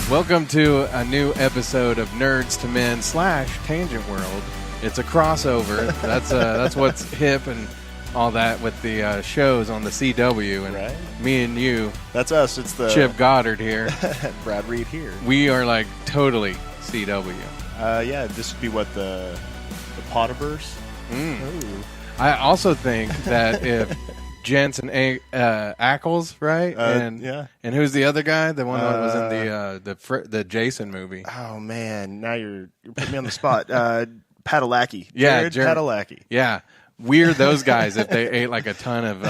Welcome to a new episode of Nerdz to Men-TangenWorld. It's a crossover. That's what's hip and all that with the shows on the CW. And right. Me and you. That's us. It's the Chip Goddard here. Brad Reed here. We are like totally CW. Yeah, this would be what the Potiverse. Ooh. I also think that if Jensen Ackles, right? Yeah. And who's the other guy? The one that was in the Jason movie. Oh man, now you're putting me on the spot. Padalecki. Yeah, Jared Padalecki. Yeah. We're those guys if they ate like a ton of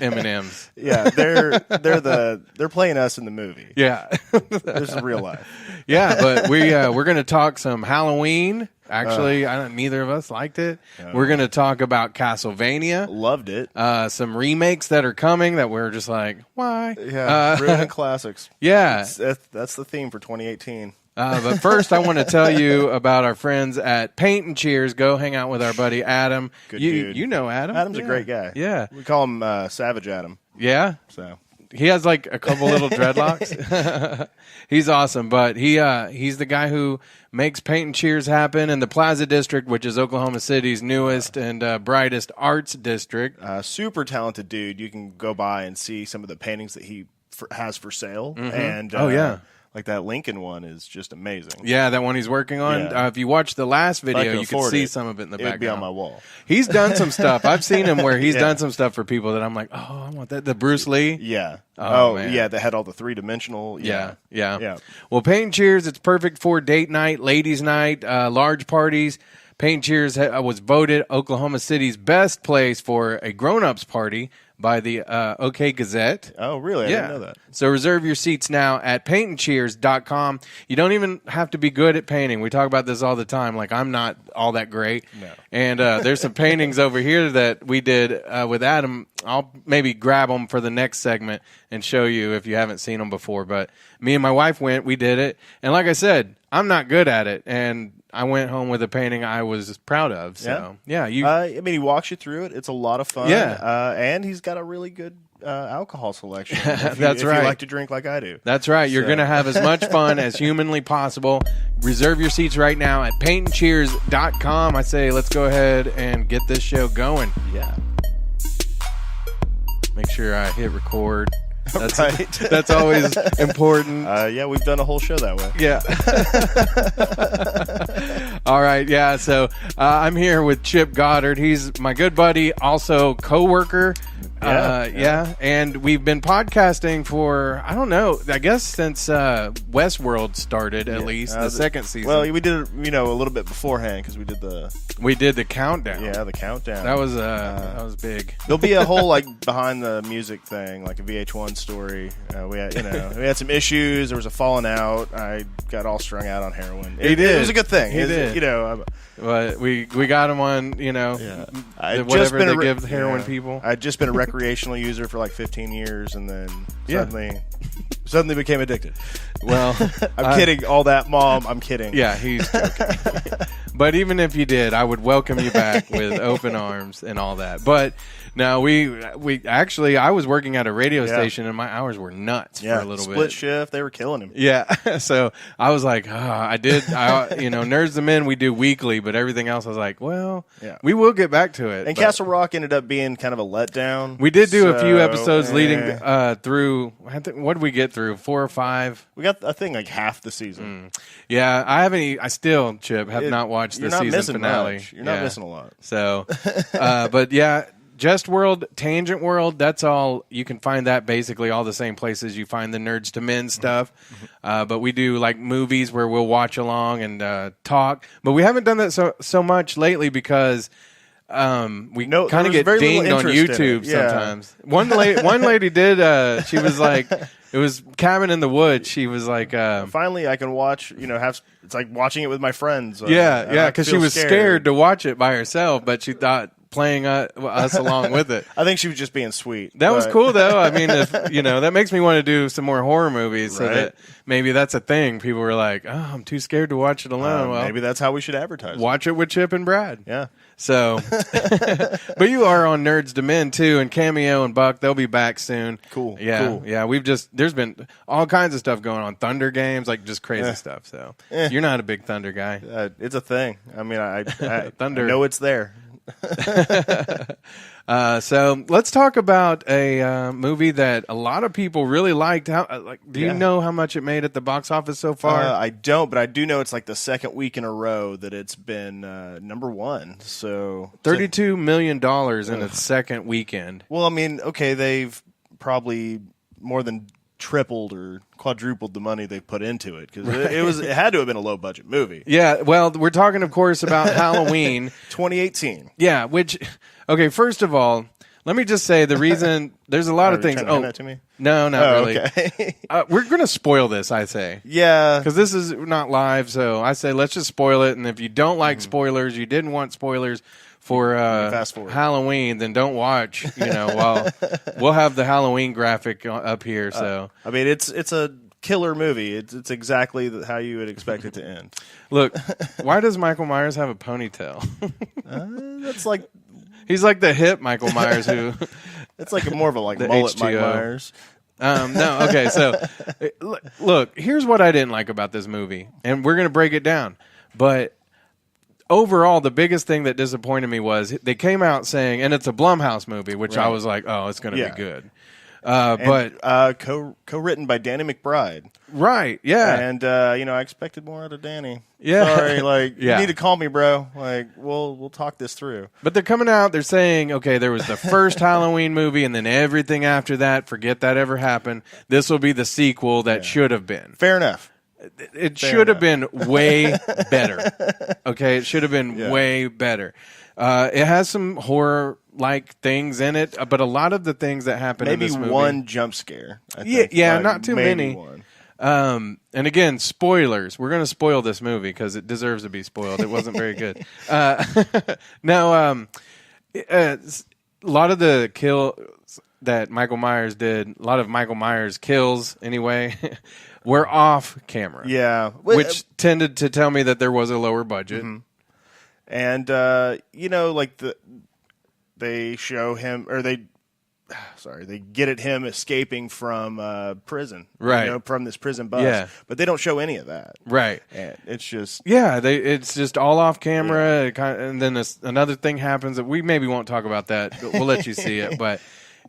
M&Ms. Yeah, they're playing us in the movie. Yeah. This is real life. Yeah, but we're going to talk some Halloween. Actually, neither of us liked it. We're going to talk about Castlevania. Loved it. Some remakes that are coming that we're just like, why? Yeah, ruining classics. Yeah. That's the theme for 2018. But first, I want to tell you about our friends at Paint and Cheers. Go hang out with our buddy Adam. Good dude. You know Adam. Adam's a great guy. Yeah. We call him Savage Adam. Yeah? So he has like a couple little dreadlocks. He's awesome, but he's the guy who makes Paint and Cheers happen in the Plaza District, which is Oklahoma City's newest and brightest arts district. Super talented dude. You can go by and see some of the paintings that he has for sale. Mm-hmm. And yeah. Like that Lincoln one is just amazing. Yeah, that one he's working on. Yeah. If you watch the last video, you can see some of it in the background. It'd be on my wall. He's done some stuff. I've seen him where he's done some stuff for people that I'm like, oh, I want that. The Bruce Lee. Yeah. Oh man. Yeah, that had all the three-dimensional. Yeah. Yeah. Well, Paint and Cheers, it's perfect for date night, ladies' night, large parties. Paint and Cheers was voted Oklahoma City's best place for a grown-ups party by the OK Gazette. Oh, really? I didn't know that. So reserve your seats now at paintandcheers.com. You don't even have to be good at painting. We talk about this all the time. Like, I'm not all that great. No. And there's some paintings over here that we did with Adam. I'll maybe grab them for the next segment and show you if you haven't seen them before. But me and my wife went. We did it. And like I said, I'm not good at it. And I went home with a painting I was proud of. So, yeah. I mean, he walks you through it. It's a lot of fun. Yeah. And he's got a really good alcohol selection. That's if right. you like to drink like I do. That's right. You're going to have as much fun as humanly possible. Reserve your seats right now at paintandcheers.com. I say let's go ahead and get this show going. Yeah. Make sure I hit record. That's, right. That's always important. Yeah, we've done a whole show that way. Yeah. All right. Yeah. So I'm here with Chip Goddard. He's my good buddy, also coworker. Yeah. And we've been podcasting for, I don't know, I guess since Westworld started, at least the second season. Well, we did it, a little bit beforehand because we did the countdown. Yeah, the countdown. That was big. There'll be a whole behind the music thing, like a VH1 story. We had some issues. There was a falling out. I got all strung out on heroin. It was a good thing. He did. But we got him on, whatever they give heroin people. I'd just been a recreational user for like 15 years, and then suddenly became addicted. Well, I'm kidding. All that, Mom. I'm kidding. Yeah, he's joking. But even if you did, I would welcome you back with open arms and all that. But no, we actually, I was working at a radio station, and my hours were nuts for a little bit. Split shift. They were killing him. Yeah. So I was like, Nerds the Men we do weekly, but everything else I was like, well, we will get back to it. And Castle Rock ended up being kind of a letdown. We did do a few episodes leading through, what did we get through? 4 or 5? We got, I think, like half the season. Yeah, I still, Chip, have not watched the season finale. You're not missing a lot. So, but yeah, Just World, Tangent World, that's all. You can find that basically all the same places you find the Nerdz to Men stuff. But we do like movies where we'll watch along and talk. But we haven't done that so much lately because we kind of get dinged on YouTube sometimes. One lady did. She was like, it was Cabin in the Woods. She was like, finally I can watch. It's like watching it with my friends. Because she was scared to watch it by herself, but she thought playing us along with it. I think she was just being sweet. That was cool, though. I mean, if, that makes me want to do some more horror movies so that maybe that's a thing. People were like, oh, I'm too scared to watch it alone. Well, maybe that's how we should advertise watch it with Chip and Brad. Yeah. So, but you are on Nerdz II Men, too, and Cameo and Buck, they'll be back soon. Cool. Yeah. Cool. Yeah. There's been all kinds of stuff going on. Thunder games, like just crazy stuff. So, you're not a big Thunder guy. It's a thing. I mean, I Thunder. I know it's there. So let's talk about a movie that a lot of people really liked. Do you know how much it made at the box office so far? I don't, but I do know it's like the second week in a row that it's been number one. So $32 million in its second weekend. Well, I mean, okay, they've probably more than tripled or quadrupled the money they put into it because it had to have been a low budget movie. Yeah, well, we're talking, of course, about Halloween 2018. Yeah, okay. First of all, let me just say the reason there's a lot of things. To hand that to me? No, not really. Okay. We're going to spoil this, I say. Yeah, because this is not live, so I say let's just spoil it. And if you don't like spoilers, you didn't want spoilers for Halloween, then don't watch. While we'll have the Halloween graphic up here. So I mean, it's a killer movie. It's exactly how you would expect it to end. Look, why does Michael Myers have a ponytail? That's like he's like the hip Michael Myers who. It's like more of a mullet HTO. Mike Myers. No, okay. So look, here's what I didn't like about this movie, and we're gonna break it down, but. Overall, the biggest thing that disappointed me was they came out saying, and it's a Blumhouse movie, which I was like, oh, it's going to be good. But co-written by Danny McBride. Right, yeah. And, I expected more out of Danny. Yeah. Sorry, you need to call me, bro. Like, we'll talk this through. But they're coming out, they're saying, okay, there was the first Halloween movie, and then everything after that, forget that ever happened. This will be the sequel that should have been. Fair enough. It should have been way better. Okay, it should have been way better. It has some horror-like things in it, but a lot of the things that happen in this movie... Maybe one jump scare. Not too many. One. And again, spoilers. We're going to spoil this movie because it deserves to be spoiled. It wasn't very good. A lot of the kills that Michael Myers did, a lot of Michael Myers kills anyway... We're off camera. Yeah. Which tended to tell me that there was a lower budget. Mm-hmm. And, they show him, or they get at him escaping from prison. Right. From this prison bus. Yeah. But they don't show any of that. Right. And it's just... Yeah, it's just all off camera. Yeah. And then another thing happens that we maybe won't talk about that. We'll let you see it, but...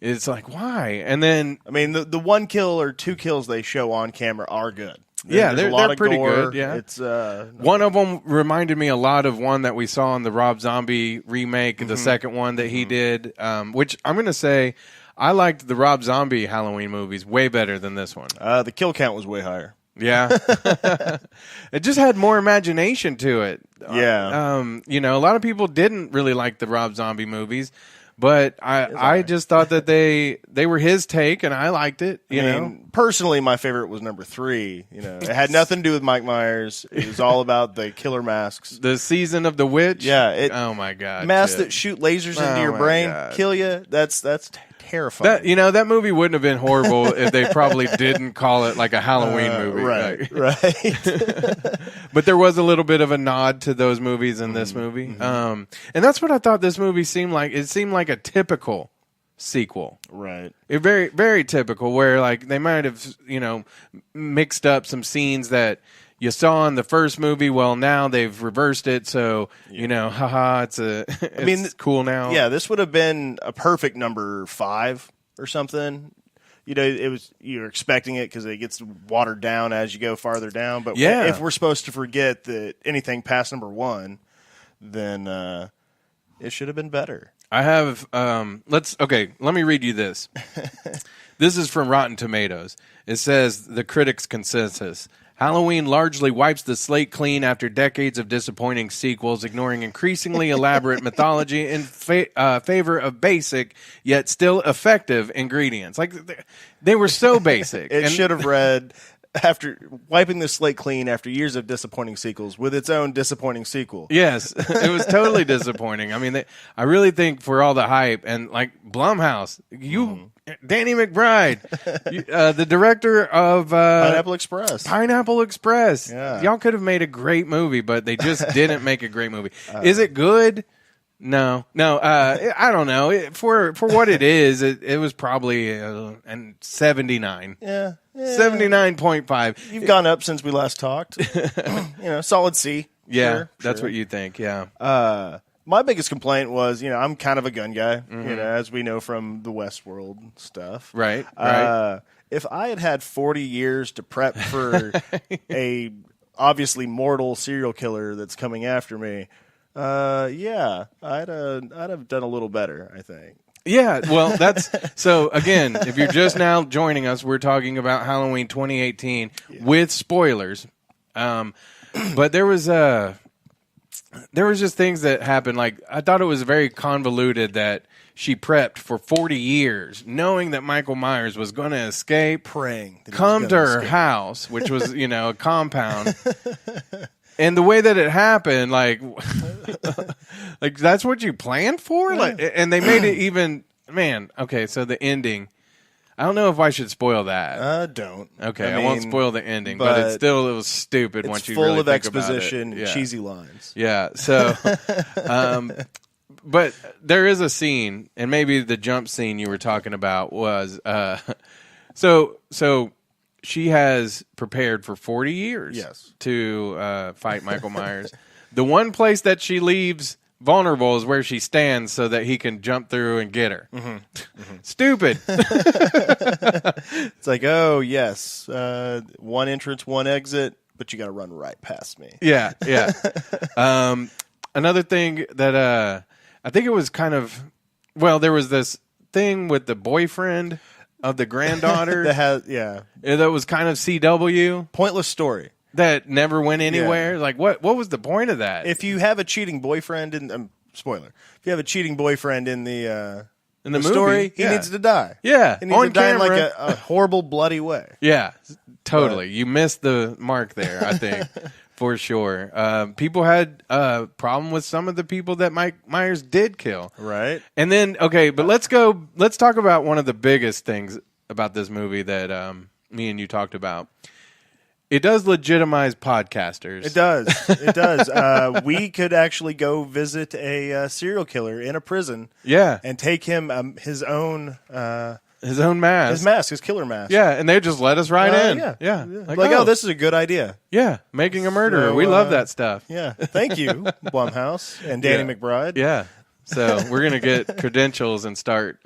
It's like, why? And then... I mean, the one kill or two kills they show on camera are good. They're pretty gore. good. Yeah, it's one of them reminded me a lot of one that we saw in the Rob Zombie remake, the second one that he did, which I'm going to say I liked the Rob Zombie Halloween movies way better than this one. The kill count was way higher. Yeah. It just had more imagination to it. Yeah. A lot of people didn't really like the Rob Zombie movies. But I just thought that they were his take, and I liked it. You know, personally, my favorite was number 3. It had nothing to do with Mike Myers. It was all about the killer masks. The season of the witch. Yeah. Oh my god. Masks that shoot lasers into your brain, kill you. That's terrifying. That movie wouldn't have been horrible if they probably didn't call it like a Halloween movie. Right. But there was a little bit of a nod to those movies in this movie. And that's what I thought this movie seemed like. It seemed like a typical sequel. Right. Very, very typical, where like they might have, mixed up some scenes that you saw in the first movie. Well, now they've reversed it, so haha, it's cool now. Yeah, this would have been a perfect number 5 or something. You're expecting it because it gets watered down as you go farther down. But if we're supposed to forget that anything past number 1, then it should have been better. I have let me read you this. This is from Rotten Tomatoes. It says the critics' consensus. Halloween largely wipes the slate clean after decades of disappointing sequels, ignoring increasingly elaborate mythology in favor of basic, yet still effective ingredients. Like, they were so basic. It should have read, after wiping the slate clean after years of disappointing sequels with its own disappointing sequel. Yes, it was totally disappointing. I mean, I really think for all the hype and like Blumhouse, Danny McBride, the director of Pineapple Express. Yeah. Y'all could have made a great movie, but they just didn't make a great movie. Is it good? No. I don't know. For what it is, it was probably an 79. Yeah. 79.5. You've gone up since we last talked. Solid C. Yeah, that's what you think. Yeah. My biggest complaint was, I'm kind of a gun guy, as we know from the Westworld stuff. Right. If I had had 40 years to prep for a obviously mortal serial killer that's coming after me, I'd have done a little better, I think. Yeah, well, that's so. Again, if you're just now joining us, we're talking about Halloween 2018 with spoilers. But there was just things that happened. Like I thought it was very convoluted that she prepped for 40 years, knowing that Michael Myers was going to escape, praying, come to her house, which was a compound. And the way that it happened, like that's what you planned for? Yeah. Like, and they made it even, man, okay, so the ending, I don't know if I should spoil that. Don't. Okay, I won't spoil the ending, but it was stupid once you really think about it. It's full of exposition and cheesy lines. Yeah, so, but there is a scene, and maybe the jump scene you were talking about was, so she has prepared for 40 years to fight Michael Myers. The one place that she leaves vulnerable is where she stands so that he can jump through and get her. Stupid. It's like, oh, yes, one entrance, one exit, but you got to run right past me. Yeah. Another thing that I think it was kind of, there was this thing with the boyfriend of the granddaughter that was kind of CW. Pointless story. That never went anywhere. Yeah. Like, what was the point of that? If you have a cheating boyfriend spoiler. If you have a cheating boyfriend in the movie, story, he needs to die. Yeah, he needs to die in like a horrible, bloody way. Yeah, totally. You missed the mark there, I think, for sure. People had a problem with some of the people that Mike Myers did kill. Right. And then, but let's talk about one of the biggest things about this movie that me and you talked about. It does legitimize podcasters. It does. We could actually go visit a serial killer in a prison. Yeah. And take him his own mask. His killer mask. Yeah, and they just let us right in. Yeah. Like, this is a good idea. Yeah, making a murderer. We love that stuff. Yeah. Thank you, Blumhouse and Danny McBride. Yeah. So we're going to get credentials and start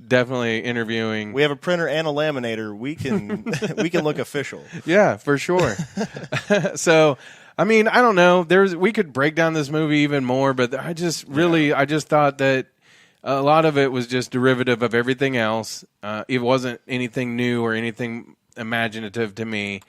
definitely interviewing. We have a printer and a laminator. We can look official. Yeah, for sure. So, I mean, I don't know. We could break down this movie even more, but I just thought that a lot of it was just derivative of everything else. It wasn't anything new or anything imaginative to me.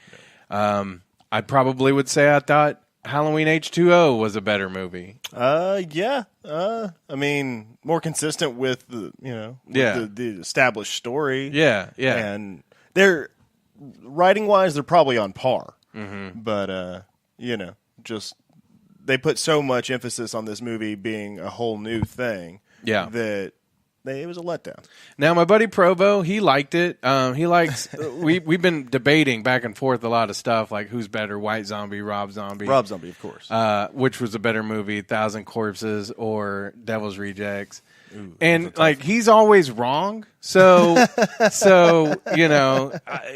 I probably would say I thought Halloween H2O was a better movie. Yeah. I mean, more consistent with the established story. Yeah. And they're writing wise, they're probably on par. But just they put so much emphasis on this movie being a whole new thing. Yeah. That it was a letdown. Now, my buddy Provo, he liked it. He likes. We've been debating back and forth a lot of stuff, like who's better, White Zombie, Rob Zombie. Rob Zombie, of course. Which was a better movie, Thousand Corpses or Devil's Rejects? Ooh, and like he's always wrong. So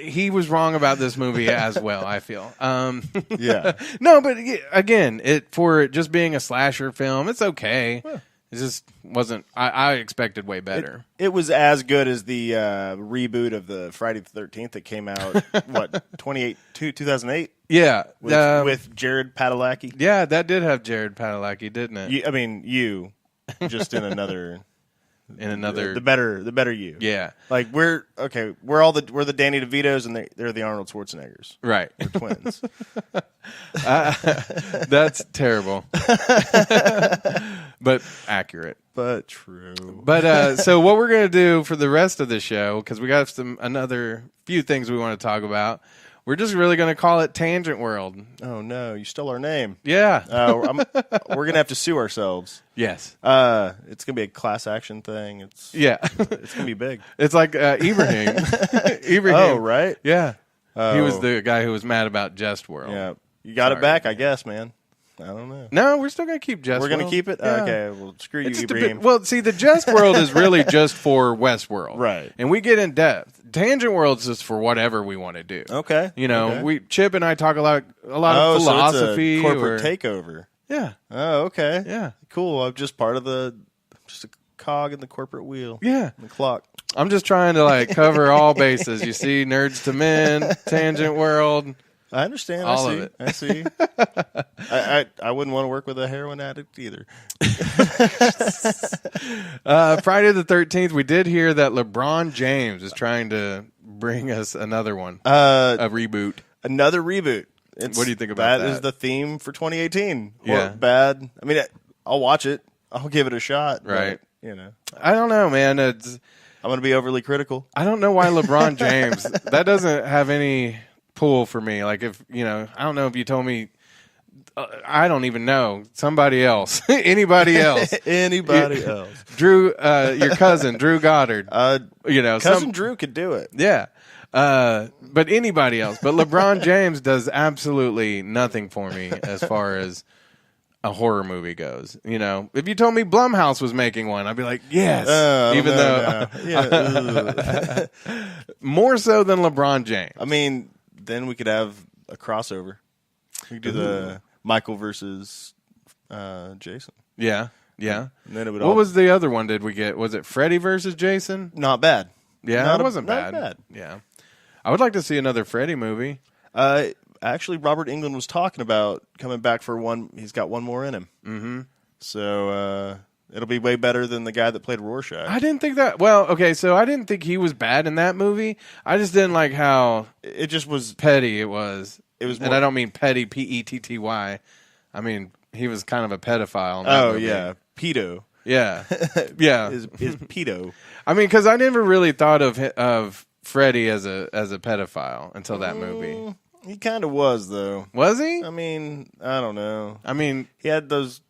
he was wrong about this movie as well. I feel. Yeah. No, but again, for just being a slasher film, it's okay. Yeah. It just wasn't. I expected way better. It was as good as the reboot of the Friday the 13th that came out. 2008? Yeah, with Jared Padalecki. Yeah, that did have Jared Padalecki, didn't it? You just in another. The better you. Yeah. Like we're the Danny DeVitos and they're the Arnold Schwarzeneggers. Right. We're twins. That's terrible. But accurate. But true. But so what we're going to do for the rest of the show, because we got another few things we want to talk about. We're just really going to call it Tangent World. Oh, no. You stole our name. Yeah. We're going to have to sue ourselves. Yes. It's going to be a class action thing. It's going to be big. It's like Ibrahim. Ibrahim. Oh, right? Yeah. He was the guy who was mad about Jest World. Yeah. You got it back, I guess, man. I don't know. No, we're still going to keep Jest World. We're going to keep it? Yeah. Okay, well, screw you, Ibrahim. Well, see, the Jest World is really just for Westworld. Right. And we get in depth. Tangent World's just for whatever we want to do. Okay. Chip and I talk a lot of philosophy. So it's a corporate takeover. Yeah. Oh, okay. Yeah. Cool. I'm just part of just a cog in the corporate wheel. Yeah. The clock. I'm just trying to cover all bases. You see, Nerdz to Men, Tangent World. I understand. All of it. I see. I wouldn't want to work with a heroin addict either. Friday the 13th, we did hear that LeBron James is trying to bring us another one. A reboot. Another reboot. What do you think about that? That is the theme for 2018. Yeah. Bad. I mean, I'll watch it. I'll give it a shot. Right. But, I don't know, man. I'm going to be overly critical. I don't know why LeBron James, that doesn't have any pull for me. I don't know if you told me, I don't even know, somebody else, anybody else, anybody else. Drew, your cousin, Drew Goddard, cousin Drew could do it. Yeah. But anybody else, but LeBron James does absolutely nothing for me as far as a horror movie goes. If you told me Blumhouse was making one, I'd be like, yes, even though more so than LeBron James. I mean, then we could have a crossover. We could do the Michael versus Jason. Yeah, yeah. And then what was the other one? Did we get? Was it Freddy versus Jason? Not bad. Yeah, it wasn't bad. Not bad. Yeah, I would like to see another Freddy movie. Actually, Robert Englund was talking about coming back for one. He's got one more in him. Mm-hmm. So it'll be way better than the guy that played Rorschach. I didn't think that. Well, okay, so I didn't think he was bad in that movie. I just didn't like how it just was petty. It was, more, and I don't mean petty, Petty. I mean he was kind of a pedophile. In that movie. Yeah, pedo. Yeah, yeah, is pedo. I mean, because I never really thought of Freddy as a pedophile until that movie. He kind of was, though. Was he? I mean, I don't know. I mean, he had those.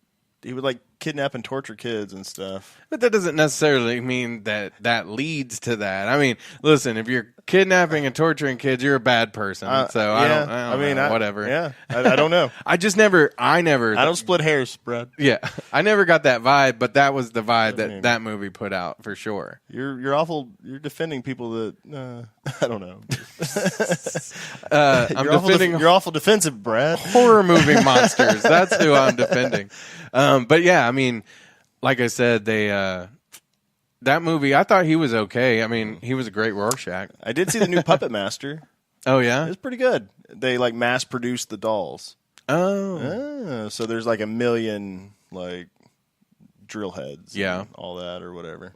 He would kidnap and torture kids and stuff. But that doesn't necessarily mean that leads to that. I mean, listen, if you're kidnapping and torturing kids, you're a bad person. So yeah. I don't know, whatever. Yeah, I don't know. I don't split hairs, Brad. Yeah, I never got that vibe, but that was the vibe that movie put out for sure. You're awful. You're defending people that I don't know. You're awful defensive, Brad. Horror movie monsters. That's who I'm defending. But yeah, I mean, like I said, that movie, I thought he was okay. I mean, he was a great Rorschach. I did see the new Puppet Master. Oh, yeah? It was pretty good. They mass produced the dolls. Oh. So there's 1 million drill heads. Yeah. And all that or whatever.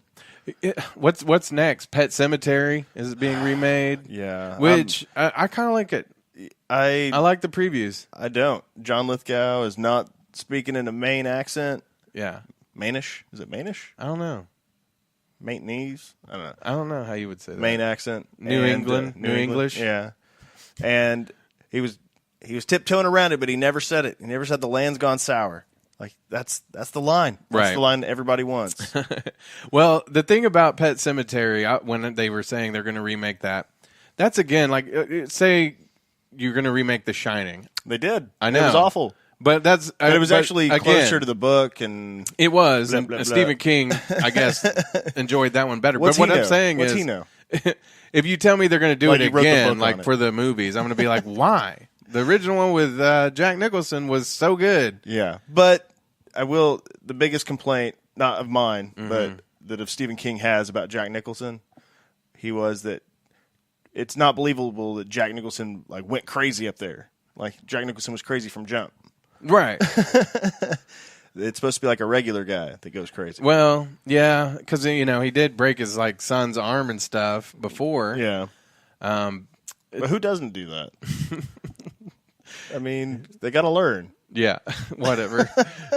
What's next? Pet Sematary is being remade. Yeah. Which I kind of like it. I like the previews. I don't. John Lithgow is not speaking in a Maine accent. Yeah. Mainish? Is it Mainish? I don't know. Maintenese? I don't know. I don't know how you would say that. Maine accent. New England. New English. Yeah. And he was tiptoeing around it, but he never said it. He never said the land's gone sour. That's the line. That's the line everybody wants. Well, the thing about Pet Sematary, when they were saying they're going to remake that's again, say you're going to remake The Shining. They did. I know. It was awful. But it was actually closer to the book, and it was. Blah, and blah, blah. Stephen King, I guess, enjoyed that one better. What's but what he I'm know? saying What's is, he know? If you tell me they're going to do it he wrote the again, book on for the movies, I'm going to be like, why? The original one with Jack Nicholson was so good. Yeah, but I will. The biggest complaint, not of mine, but that of Stephen King has about Jack Nicholson, was that it's not believable that Jack Nicholson went crazy up there. Jack Nicholson was crazy from jump. Right. It's supposed to be a regular guy that goes crazy. Well, yeah, because he did break his son's arm and stuff before. Yeah. But who doesn't do that? I mean, they got to learn. Yeah, whatever.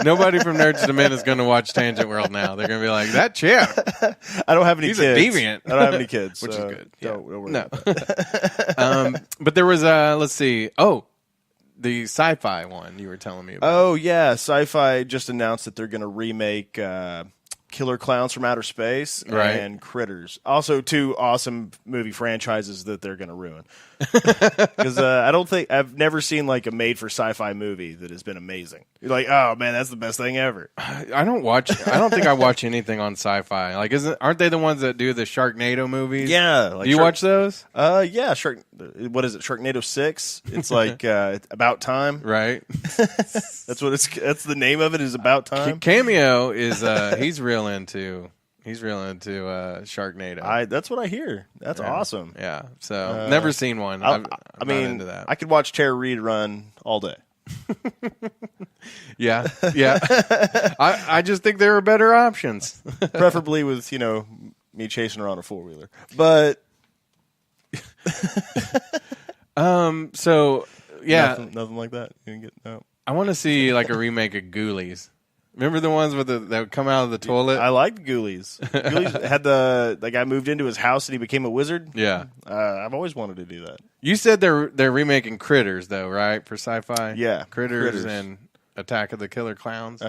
Nobody from Nerds to Men is going to watch Tangent World now. They're going to be like, that chip. I don't have any He's kids. He's a deviant. I don't have any kids. Which is good. Yeah. Don't worry no. about that. But there was, let's see. Oh, the sci-fi one you were telling me about. Oh, yeah. Sci-Fi just announced that they're going to remake Killer Clowns from Outer Space and Critters. Also, two awesome movie franchises that they're going to ruin. Because I've never seen like a made-for-sci-fi movie that has been amazing. You're like, oh man, that's the best thing ever. I don't think I watch anything on sci-fi. Like, aren't they the ones that do the Sharknado movies? Yeah. Like do you watch those? Yeah. What is it? Sharknado 6? It's like About Time. Right. That's the name of it, is About Time. Cameo is he's real into Sharknado. That's what I hear. That's awesome. Yeah. So never seen one. I'm not into that. I could watch Tara Reid run all day. Yeah. I just think there are better options. Preferably with, me chasing her on a 4-wheeler. But so yeah. Nothing like that. You didn't get no. I want to see like a remake of Ghoulies. Remember the ones that would come out of the toilet? I liked Ghoulies. Ghoulies had the guy moved into his house and he became a wizard. Yeah. I've always wanted to do that. You said they're remaking Critters though, right? For sci-fi? Yeah. Critters and Attack of the Killer Clowns.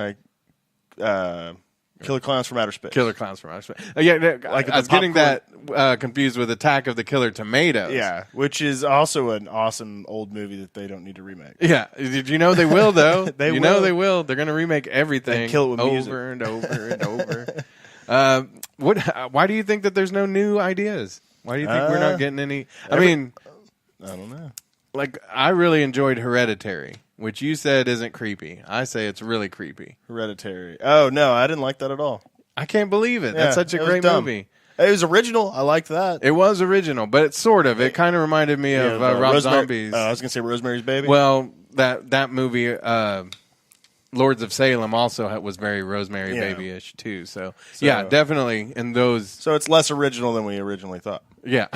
Killer Clowns from Outer Space. Killer Clowns from Outer Space. I was getting that confused with Attack of the Killer Tomatoes. Yeah, which is also an awesome old movie that they don't need to remake. Yeah. Did you know they will, though? They will. They're going to remake everything kill it with over music. and over and over. Why do you think that there's no new ideas? Why do you think we're not getting any? I don't know. Like, I really enjoyed Hereditary, which you said isn't creepy. I say it's really creepy. Hereditary. Oh, no, I didn't like that at all. I can't believe it. Yeah, That's such a great movie. It was original. I liked that. It was original, but it's sort of. It kind of reminded me of Rob Zombie's. I was going to say Rosemary's Baby. Well, that movie, Lords of Salem, also was very Rosemary Baby-ish, too. So, yeah, definitely in those. So it's less original than we originally thought. Yeah,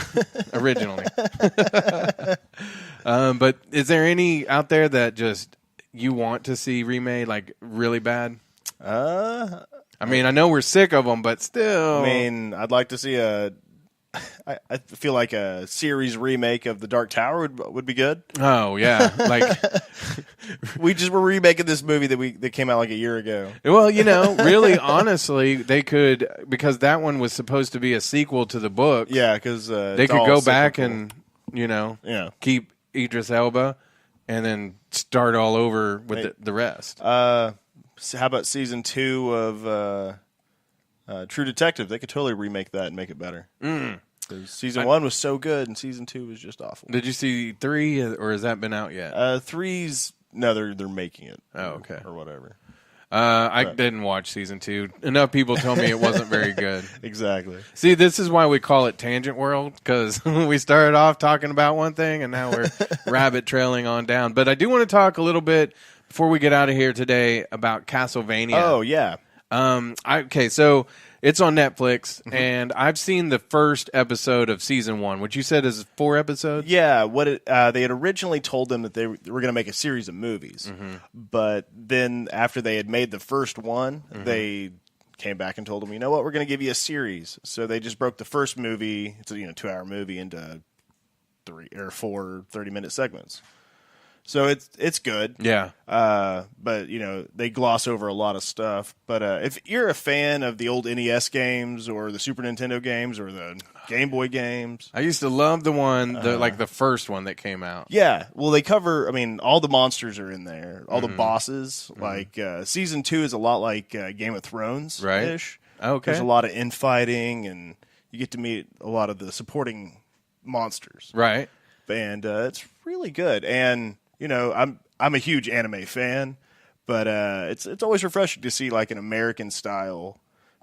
originally. But is there any out there that just you want to see remade, like really bad? I mean, I know we're sick of them, but still. I mean, I'd like to see I feel like a series remake of The Dark Tower would be good. Oh yeah, like we just were remaking this movie that came out like a year ago. Well, really, honestly, they could, because that one was supposed to be a sequel to the book. Yeah, because they could go back and keep Idris Elba and then start all over with the rest. How about season 2 of True Detective? They could totally remake that and make it better. Season 1 was so good, and season 2 was just awful. Did you see 3, or has that been out yet? 3's no, they're making it. Oh, okay, or whatever. I didn't watch season 2. Enough people told me it wasn't very good. Exactly. See, this is why we call it Tangent World, because we started off talking about one thing, and now we're rabbit trailing on down. But I do want to talk a little bit before we get out of here today about Castlevania. Oh yeah. Okay, so it's on Netflix, and I've seen the first episode of season 1, which you said is 4 episodes. Yeah, they had originally told them that they were going to make a series of movies, but then after they had made the first one, they came back and told them, you know what, we're going to give you a series. So they just broke the first movie, it's a 2-hour movie, into 3 or 4 30-minute segments. So it's good. Yeah. But, they gloss over a lot of stuff. But if you're a fan of the old NES games or the Super Nintendo games or the Game Boy games. I used to love the one, the first one that came out. Yeah. Well, they cover, all the monsters are in there. All the bosses. Like, Season 2 is a lot like Game of Thrones-ish. Right. Okay. There's a lot of infighting, and you get to meet a lot of the supporting monsters. Right. And it's really good. And... I'm a huge anime fan, but it's always refreshing to see like an American style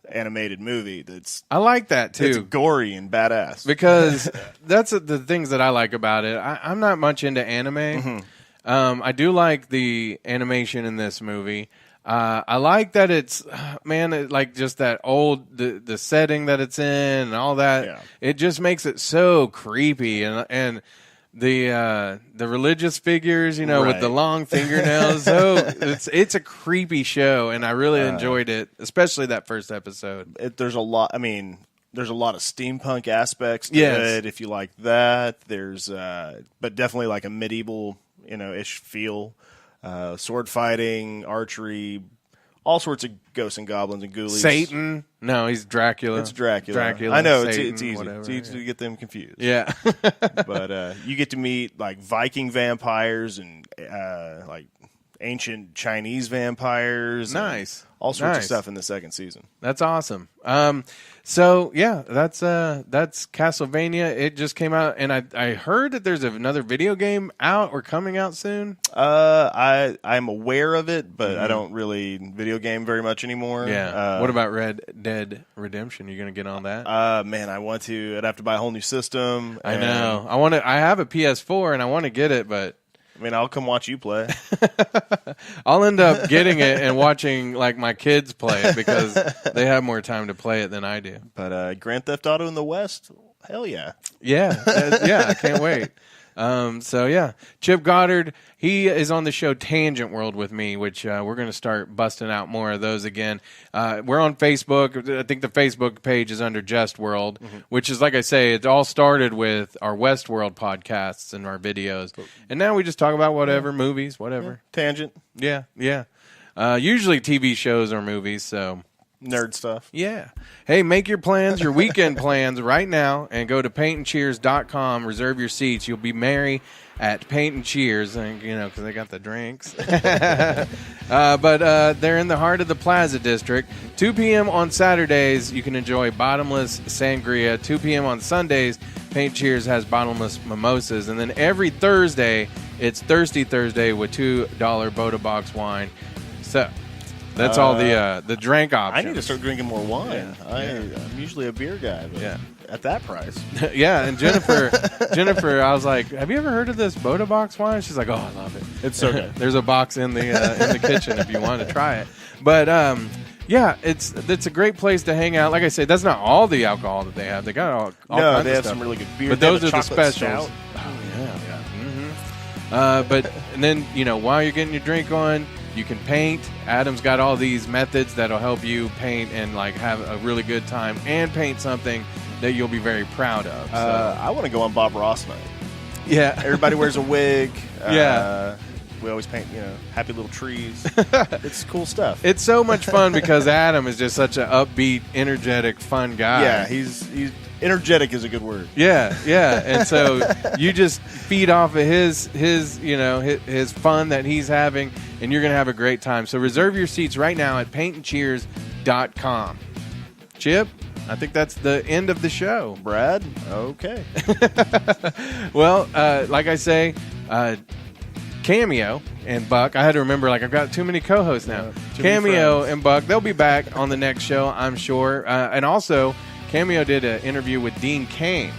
animated movie I like that too. It's gory and badass. Because that's the things that I like about it. I'm not much into anime. I do like the animation in this movie. I like that it's like just that old the setting that it's in and all that. Yeah. It just makes it so creepy and the religious figures, you know, Right. with the long fingernails. So it's a creepy show, and I really enjoyed it, especially that first episode. There's a lot. I mean, there's a lot of steampunk aspects to Yes. it. If you like that, there's but definitely like a medieval, ish feel. Sword fighting, archery, all sorts of ghosts and goblins and ghoulies. Satan? No, he's Dracula. It's Dracula. Dracula. I know Satan, it's easy. whatever, It's easy to get them confused. Yeah. But you get to meet like Viking vampires and like ancient Chinese vampires. Nice. All sorts of Nice. stuff in the second season. That's awesome. So yeah, that's Castlevania. It just came out, and I heard that there's another video game out or coming out soon. I'm aware of it, but I don't really video game very much anymore. Yeah. What about Red Dead Redemption? You gonna get on that? Man, I want to. I'd have to buy a whole new system. I know. I want to. I have a PS4 and I want to get it, but I mean, I'll come watch you play. I'll end up getting it and watching like my kids play it because they have more time to play it than I do. But Grand Theft Auto in the West, hell yeah. Yeah, yeah, I can't wait. So yeah, Chip Goddard, he is on the show Tangent World with me, which we're going to start busting out more of those again. We're on Facebook. I think the Facebook page is under Just World, which is, like I say, it all started with our Westworld podcasts and our videos, and now we just talk about whatever, movies, whatever. Tangent. Yeah. Usually TV shows or movies, so. Nerd stuff. Yeah. Hey, make your plans, your weekend plans right now, and go to paintandcheers.com. Reserve your seats. You'll be merry at Paint and Cheers, because they got the drinks. But they're in the heart of the Plaza District. 2 p.m. on Saturdays, you can enjoy bottomless sangria. 2 p.m. on Sundays, Paint Cheers has bottomless mimosas. And then every Thursday, it's Thirsty Thursday with $2 Boda Box wine. So that's all the drink options. I need to start drinking more wine. Yeah. I'm usually a beer guy, but at that price. Yeah, and Jennifer, I was like, "Have you ever heard of this Boda Box wine?" She's like, "Oh, I love it. It's so good." There's a box in the kitchen if you want to try it. But yeah, it's a great place to hang out. Like I said, that's not all the alcohol that they have. They got all kinds they of have stuff. some really good beer. But They have those a are the chocolate specials. stout. Oh yeah. But and then while you're getting your drink on, you can paint. Adam's got all these methods that'll help you paint and like have a really good time and paint something that you'll be very proud of. So. I want to go on Bob Ross night. Yeah, Everybody wears a wig. Yeah. We always paint, happy little trees. It's cool stuff. It's so much fun because Adam is just such an upbeat, energetic, fun guy. Yeah, he's energetic is a good word. Yeah, and so you just feed off of his fun that he's having, and you're gonna have a great time. So reserve your seats right now at paintandcheers.com. Chip, I think that's the end of the show. Brad, okay. Well, like I say, Cameo and Buck. I had to remember, I've got too many co-hosts now. Cameo and Buck, they'll be back on the next show, I'm sure. And also, Cameo did an interview with Dean Cain.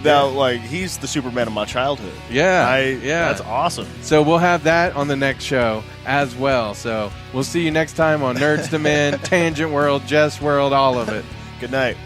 Now, he's the Superman of my childhood. Yeah. That's awesome. So we'll have that on the next show as well. So we'll see you next time on Nerdz II Men, Tangent World, Just World, all of it. Good night.